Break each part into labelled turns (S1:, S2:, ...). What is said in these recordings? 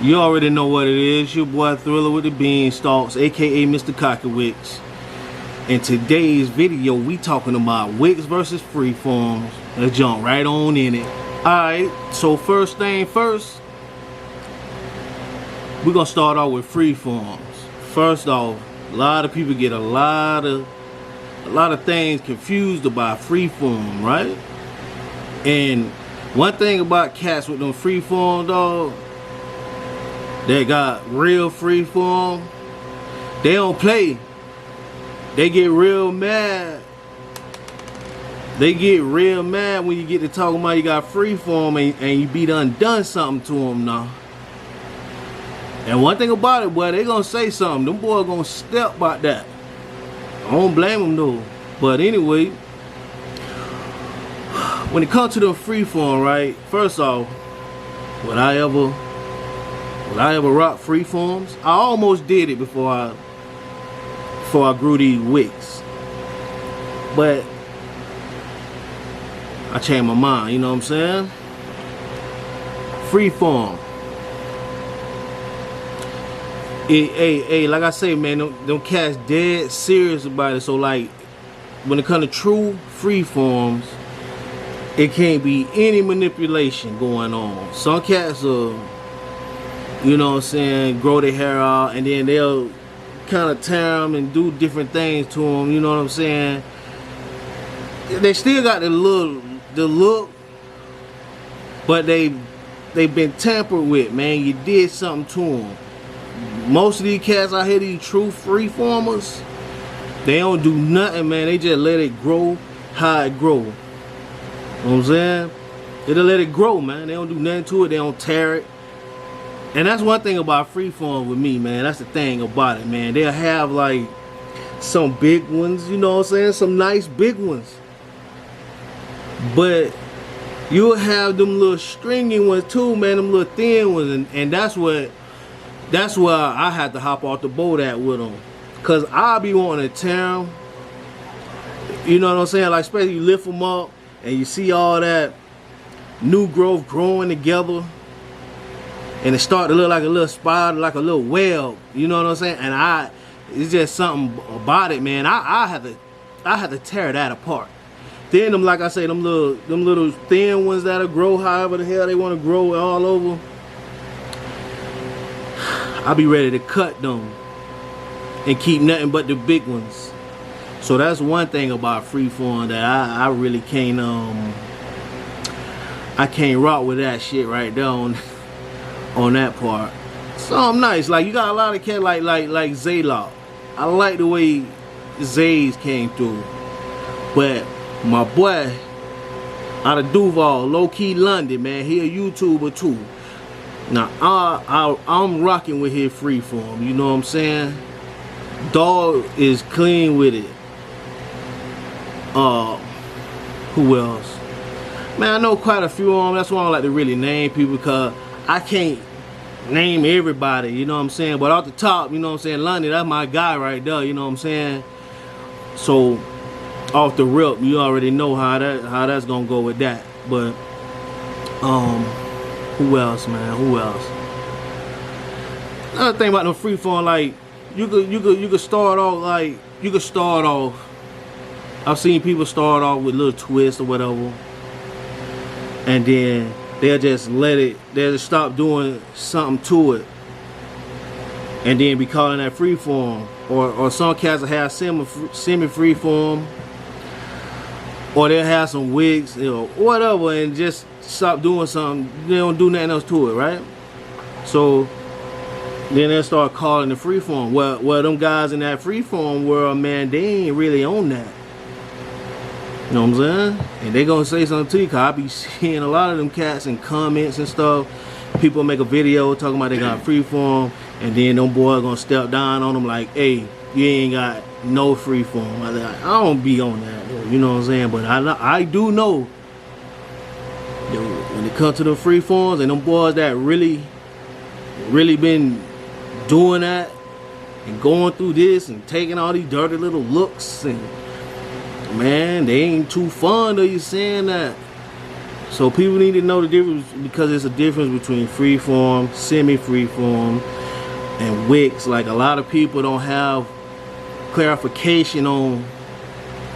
S1: You already know what it is. Your boy Thriller with the Beanstalks, aka Mr. Wicks. In today's video, we talking about Wicks versus Freeforms. Let's jump right on in it. Alright, so first thing first, we're gonna start off with Freeforms. First off, a lot of people get a lot of things confused about Freeform, right? And one thing about cats with them Freeform, dog, they got real Freeform, they don't play. They get real mad. They get real mad when you get to talking about you got Freeform and you be done something to them now. And one thing about it, boy, they gonna say something. Them boys gonna step about that. I don't blame them though. But anyway, when it comes to the Freeform, right? First off, would I ever rock Freeforms? I almost did it before I grew these wicks, but I changed my mind. You know what I'm saying? Freeform. Hey, like I say, man, them cats dead serious about it. So like, when it comes to true Freeforms, it can't be any manipulation going on. Some cats will, you know what I'm saying, grow their hair out and then they'll kind of tear them and do different things to them, you know what I'm saying? They still got the look, but they've been tampered with, man. You did something to them. Most of these cats out here, these true Freeformers, they don't do nothing, man. They just let it grow how it grow. You know what I'm saying? They just let it grow, man. They don't do nothing to it. They don't tear it. And that's one thing about Freeform with me, man. That's the thing about it, man. They'll have like some big ones, you know what I'm saying? Some nice big ones. But you'll have them little stringy ones too, man. Them little thin ones. And that's where I had to hop off the boat at with them. Cause I'll be wanting to tear them. You know what I'm saying? Like, especially you lift them up and you see all that new growth growing together. And it started to look like a little spider, like a little web. You know what I'm saying? And it's just something about it, man. I had to tear that apart. Then them, like I say, them little thin ones that'll grow however the hell they want to grow all over. I'll be ready to cut them and keep nothing but the big ones. So that's one thing about Freeform that I really can't I can't rock with that shit right there on that part. Something nice, like you got a lot of cats like Zaylock. I like the way Zays came through, but my boy out of Duval, low key London, man, he a YouTuber too. Now I'm rocking with his Freeform. You know what I'm saying? Dog is clean with it. Who else? Man, I know quite a few of them. That's why I don't like to really name people, because I can't name everybody, you know what I'm saying? But off the top, you know what I'm saying, London, that's my guy right there, you know what I'm saying? So off the rip, you already know how that's gonna go with that. But who else, man? Who else? Another thing about the Freeform, like you could start off, I've seen people start off with little twists or whatever, and then they'll just they'll just stop doing something to it, and then be calling that Freeform. Or some cats will have semi-Freeform, or they'll have some wigs, you know, whatever, and just stop doing something. They don't do nothing else to it, right? So then they'll start calling the Freeform. Well, them guys in that Freeform world, man, they ain't really on that. You know what I'm saying? And they gonna say something to you, cause I be seeing a lot of them cats in comments and stuff. People make a video talking about they got Freeform, and then them boys gonna step down on them like, hey, you ain't got no Freeform. I don't be on that, you know what I'm saying? But I do know, when it comes to the Freeforms and them boys that really been doing that and going through this and taking all these dirty little looks, and man, they ain't too fond of you saying that. So people need to know the difference, because there's a difference between freeform, semi-freeform, and wicks. Like, a lot of people don't have clarification on,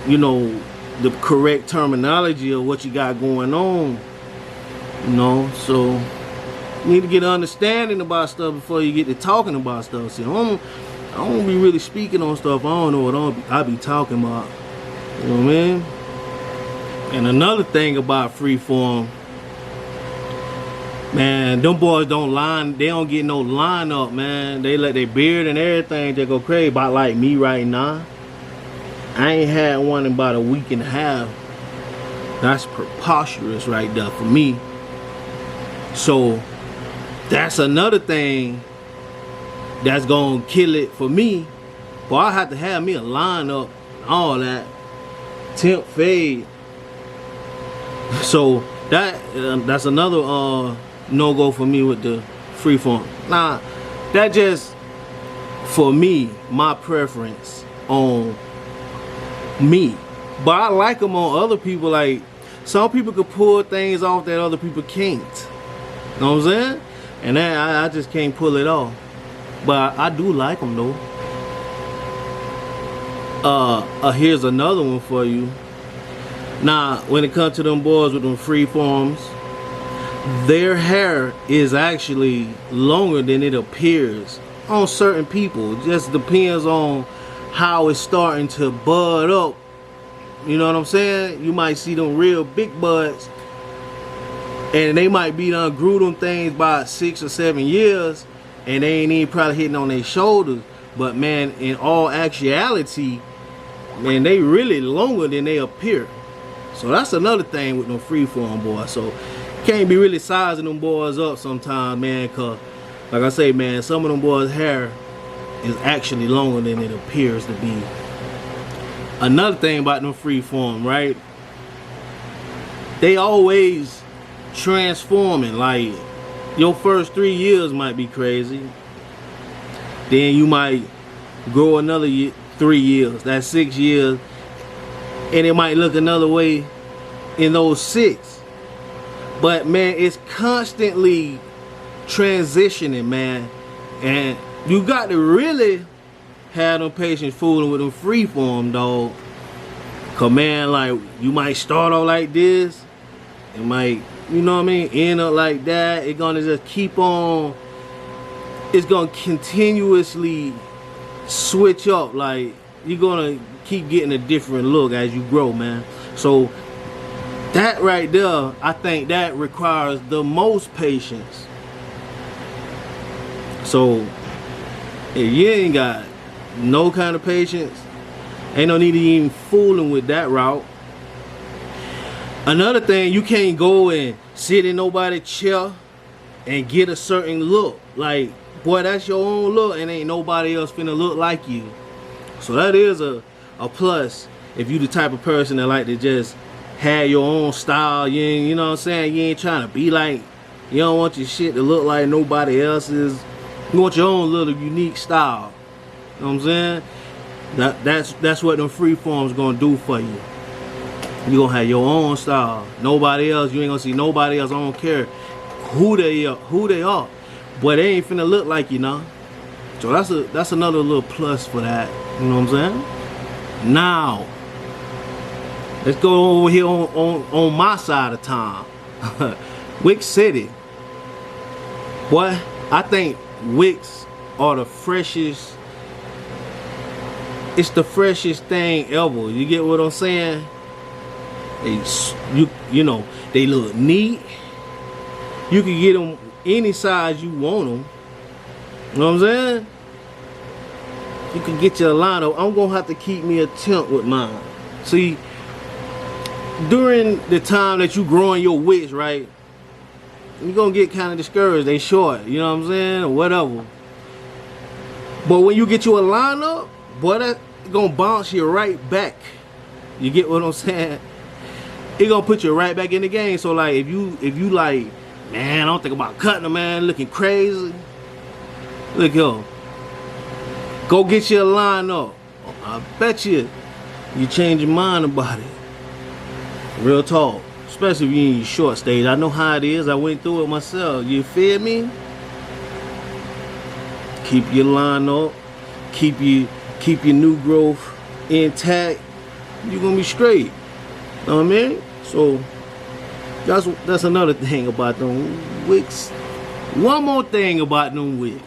S1: you know, the correct terminology of what you got going on. You know, so you need to get an understanding about stuff before you get to talking about stuff. See, I don't be really speaking on stuff I don't know what I be talking about. You know what I mean? And another thing about freeform, man, them boys they don't get no line up, man. They let their beard and everything just go crazy. About like me right now, I ain't had one in about a week and a half. That's preposterous right there for me. So that's another thing that's gonna kill it for me. But I have to have me a lineup and all that. Temp fade. So that's another no-go for me with the freeform. Nah, that just for me, my preference on me. But I like them on other people. Like, some people could pull things off that other people can't. You know what I'm saying? And then I just can't pull it off. But I do like them though. Here's another one for you. Now, when it comes to them boys with them freeforms, their hair is actually longer than it appears on certain people. It just depends on how it's starting to bud up. You know what I'm saying? You might see them real big buds, and they might be done grew them things by 6 or 7 years, and they ain't even probably hitting on their shoulders. But man, in all actuality, man, they really longer than they appear. So that's another thing with them freeform boys. So can't be really sizing them boys up sometimes, man, cause like I say, man, some of them boys' hair is actually longer than it appears to be. Another thing about them freeform, right? They always transforming. Like, your first 3 years might be crazy. Then you might grow another 3 years. That's 6 years. And it might look another way in those 6. But man, it's constantly transitioning, man. And you got to really have them patience fooling with them freeform, dog. Cause man, like, you might start off like this. It might, you know what I mean, end up like that. It's gonna just keep on. It's gonna continuously switch up. Like, you're gonna keep getting a different look as you grow, man. So that right there, I think that requires the most patience. So if you ain't got no kind of patience, ain't no need to even fooling with that route. Another thing, you can't go and sit in nobody's chair and get a certain look. Like, boy, that's your own look, and ain't nobody else finna look like you. So that is a plus if you the type of person that like to just have your own style. You know what I'm saying? You ain't trying to be like, you don't want your shit to look like nobody else's. You want your own little unique style. You know what I'm saying? That's what them freeforms gonna do for you. You gonna have your own style. Nobody else. You ain't gonna see nobody else. I don't care who they are, but they ain't finna look like you, know. So that's another little plus for that. You know what I'm saying? Now, let's go over here on my side of town. Wicks City. Boy, I think Wicks are the freshest. It's the freshest thing ever. You get what I'm saying? You know, they look neat. You can get them any size you want them. You know what I'm saying? You can get your line up. I'm gonna have to keep me a temp with mine. See, during the time that you growing your wicks, right, you're gonna get kind of discouraged. They short, you know what I'm saying, or whatever. But when you get you a line up, boy, that's gonna bounce you right back. You get what I'm saying? It gonna put you right back in the game. So like, if you like, man, I don't think about cutting them, man, looking crazy. Look here. Go get you a line up. I bet you change your mind about it. Real talk. especially if you're in your short stage. I know how it is. I went through it myself. You feel me? Keep your line up. Keep your new growth intact. You're gonna be straight. Know what I mean? So that's another thing about them wicks. One more thing about them wicks.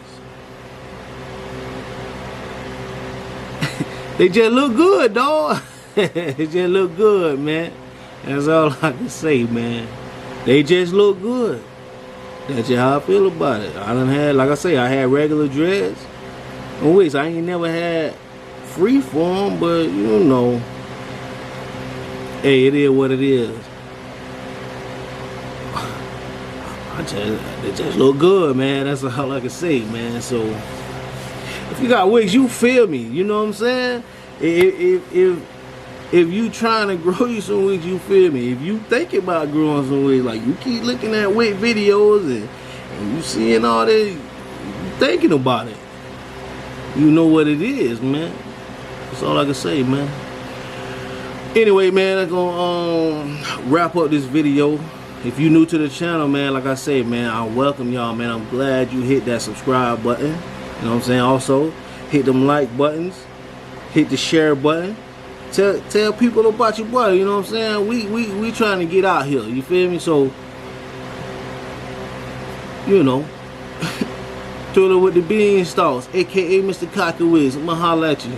S1: They just look good, dog. They just look good, man. That's all I can say, man. They just look good. That's just how I feel about it. I done had, like I say, I had regular dreads. And wicks, I ain't never had freeform, but you know, hey, it is what it is. They just look good, man. That's all I can say, man. So if you got wigs, you feel me. You know what I'm saying? If you trying to grow you some wigs, you feel me. If you thinking about growing some wigs, like you keep looking at wig videos and you seeing all that, you thinking about it. You know what it is, man. That's all I can say, man. Anyway, man, I'm gonna wrap up this video. If you new to the channel, man, like I say, man, I welcome y'all, man. I'm glad you hit that subscribe button. You know what I'm saying? Also, hit them like buttons. Hit the share button. Tell people about your boy. You know what I'm saying? We trying to get out here. You feel me? So, you know, Thriller with the beanstalks, aka Mr. Cocky Wiz. I'ma holla at you.